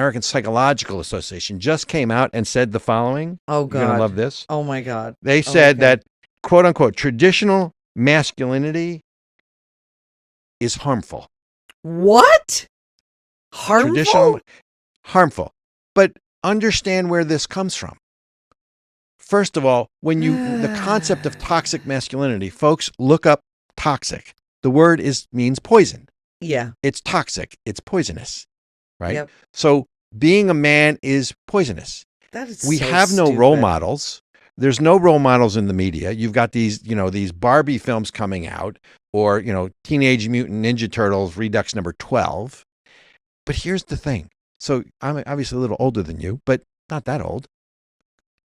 American Psychological Association just came out and said the following. Oh, God. You're going to love this. Oh, my God. They said that, quote unquote, traditional masculinity is harmful. What? Harmful? Harmful. But understand where this comes from. First of all, the concept of toxic masculinity, folks, look up toxic. The word means poison. Yeah. It's toxic. It's poisonous. Right? Yep. So being a man is poisonous. We have no role models. There's no role models in the media. You've got these Barbie films coming out, or, Teenage Mutant Ninja Turtles Redux number 12. But here's the thing. So I'm obviously a little older than you, but not that old.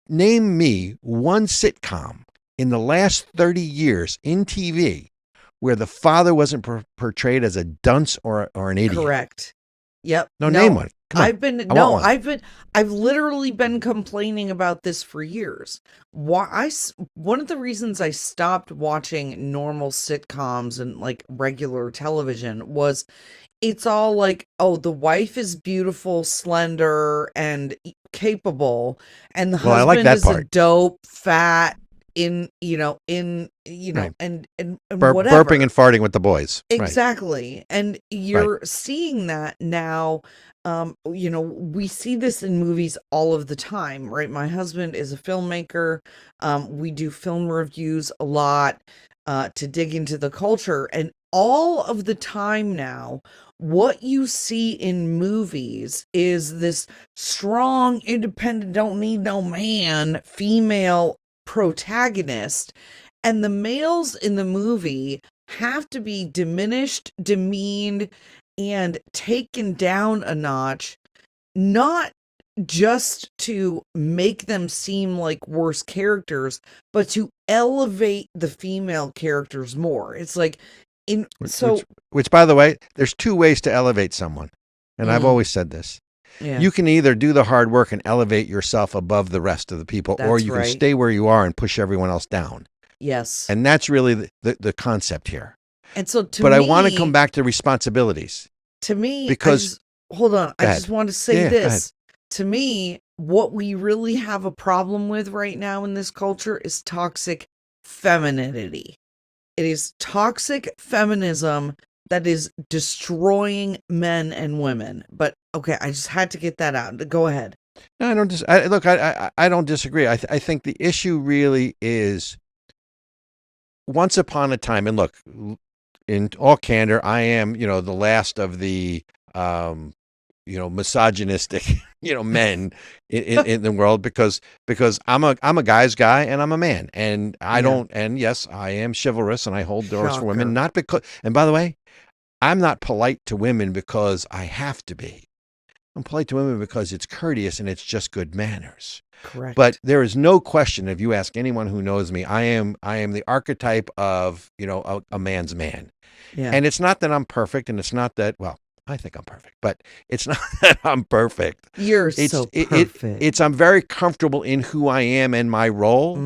Name me one sitcom in the last 30 years in TV where the father wasn't portrayed as a dunce or an idiot. Correct. Yep. No, name one. I've literally been complaining about this for years. One of the reasons I stopped watching normal sitcoms and like regular television was it's all like, oh, the wife is beautiful, slender, and capable, and the husband is a dope, fat, and whatever. Burping and farting with the boys. Exactly. Right. And you're seeing that now. We see this in movies all of the time, right? My husband is a filmmaker. We do film reviews a lot to dig into the culture. And all of the time now, what you see in movies is this strong, independent, don't need no man, female protagonist. And the males in the movie have to be diminished, demeaned, and taken down a notch, not just to make them seem like worse characters, but to elevate the female characters more. It's like, which by the way, there's two ways to elevate someone. And I've always said this. Yeah. You can either do the hard work and elevate yourself above the rest of the people, or you can stay where you are and push everyone else down. Yes. And that's really the concept here. And so I want to come back to responsibilities. To me, because hold on, I just want to say this. To me, what we really have a problem with right now in this culture is toxic femininity. It is toxic feminism that is destroying men and women. But okay, I just had to get that out. Go ahead. No, I don't. I don't disagree. I think the issue really is, once upon a time, and look, in all candor, I am, the last of the, misogynistic, men in the world, because I'm a guy's guy and I'm a man, and and yes, I am chivalrous and I hold doors for women, not because, and by the way, I'm not polite to women because I have to be. I'm polite to women because it's courteous and it's just good manners. Correct. But there is no question, if you ask anyone who knows me, I am the archetype of, a man's man. Yeah. And it's not that I'm perfect, and it's not that, well, I think I'm perfect, but it's not that I'm perfect. You're so perfect. I'm very comfortable in who I am and my role.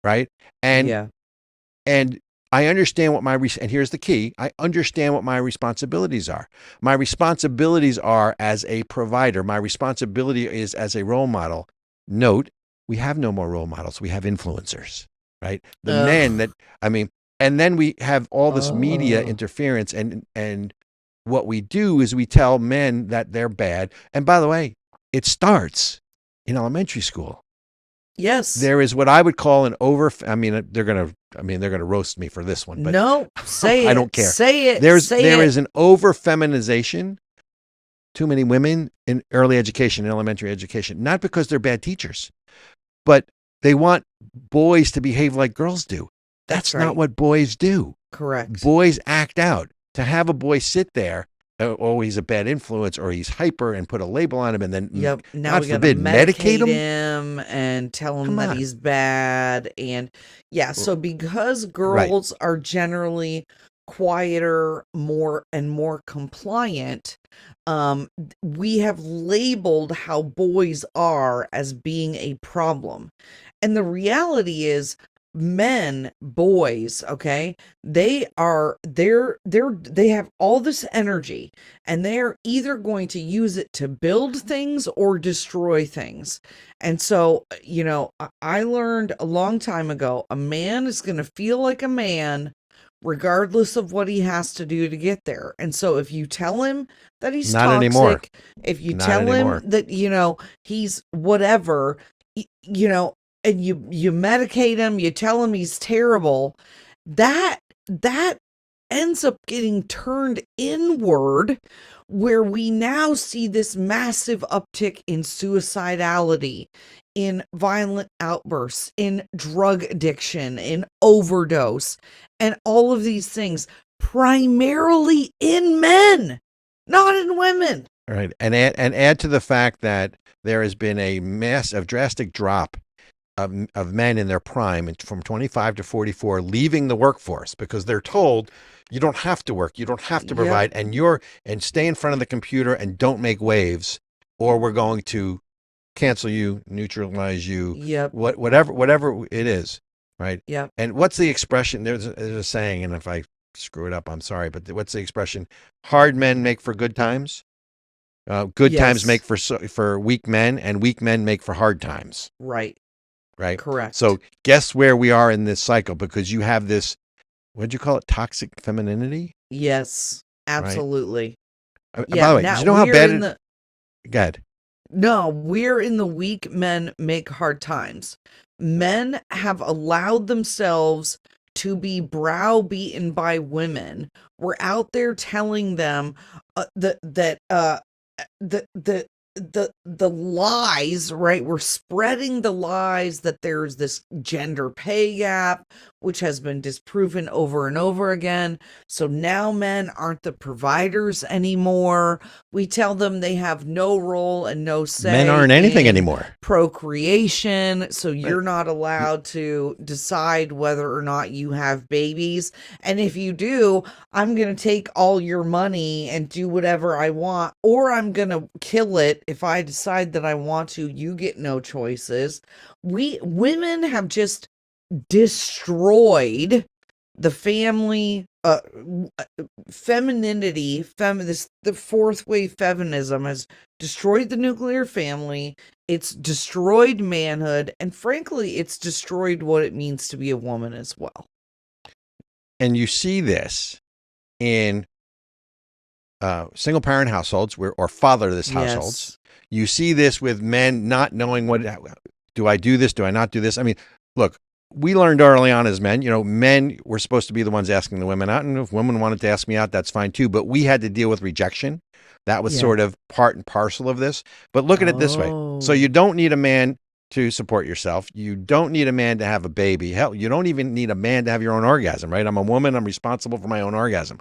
Right. And I understand what and here's the key. I understand what my responsibilities are. My responsibilities are as a provider. My responsibility is as a role model. Note, we have no more role models. We have influencers, right? The men that, and then we have all this media interference, and what we do is we tell men that they're bad. And by the way, it starts in elementary school. Yes. There is what I would call they're going to roast me for this one, but no, say it. I don't care. Say it. There is an over feminization. Too many women in early education, in elementary education, not because they're bad teachers, but they want boys to behave like girls do. That's not what boys do. Correct. Boys act out. To have a boy sit there, oh, he's a bad influence, or he's hyper, and put a label on him, and then, now God we forbid, medicate him and tell him that he's bad. And so because girls are generally quieter, more compliant, we have labeled how boys are as being a problem. And the reality is, men, boys, okay, they have all this energy, and they're either going to use it to build things or destroy things. And so, I learned a long time ago, a man is going to feel like a man regardless of what he has to do to get there. And so if you tell him that he's Not toxic, anymore. if you Not tell anymore. him that, he's whatever, and you medicate him, you tell him he's terrible, that ends up getting turned inward, where we now see this massive uptick in suicidality, in violent outbursts, in drug addiction, in overdose, and all of these things, primarily in men, not in women. Right. And add to the fact that there has been a drastic drop of men in their prime from 25 to 44 leaving the workforce because they're told you don't have to work, you don't have to provide, and stay in front of the computer and don't make waves, or we're going to cancel you, neutralize you, whatever it is, right? Yep. And what's the expression? There's a saying, and if I screw it up, I'm sorry, but what's the expression? Hard men make for good times. Good times make for weak men, and weak men make for hard times. Right. Right. Correct. So guess where we are in this cycle, because you have this, what'd you call it? Toxic femininity? Yes, absolutely. Right? By the way, did you know how bad Go ahead. No, we're in the weak men make hard times. Men have allowed themselves to be browbeaten by women. We're out there telling them the lies, right? We're spreading the lies that there's this gender pay gap, which has been disproven over and over again. So now men aren't the providers anymore. We tell them they have no role and no say. Men aren't anything anymore. Procreation. So you're not allowed to decide whether or not you have babies. And if you do, I'm going to take all your money and do whatever I want, or I'm going to kill it if I decide that I want to. You get no choices. Women have just destroyed the family, femininity, the fourth wave feminism has destroyed the nuclear family. It's destroyed manhood, and frankly, it's destroyed what it means to be a woman as well. And you see this in single parent households or fatherless households. You see this with men not knowing do I do this? Do I not do this? I mean, look, we learned early on as men, men were supposed to be the ones asking the women out. And if women wanted to ask me out, that's fine too. But we had to deal with rejection. That was sort of part and parcel of this. But look at it this way. So you don't need a man to support yourself. You don't need a man to have a baby. Hell, you don't even need a man to have your own orgasm, right? I'm a woman. I'm responsible for my own orgasm.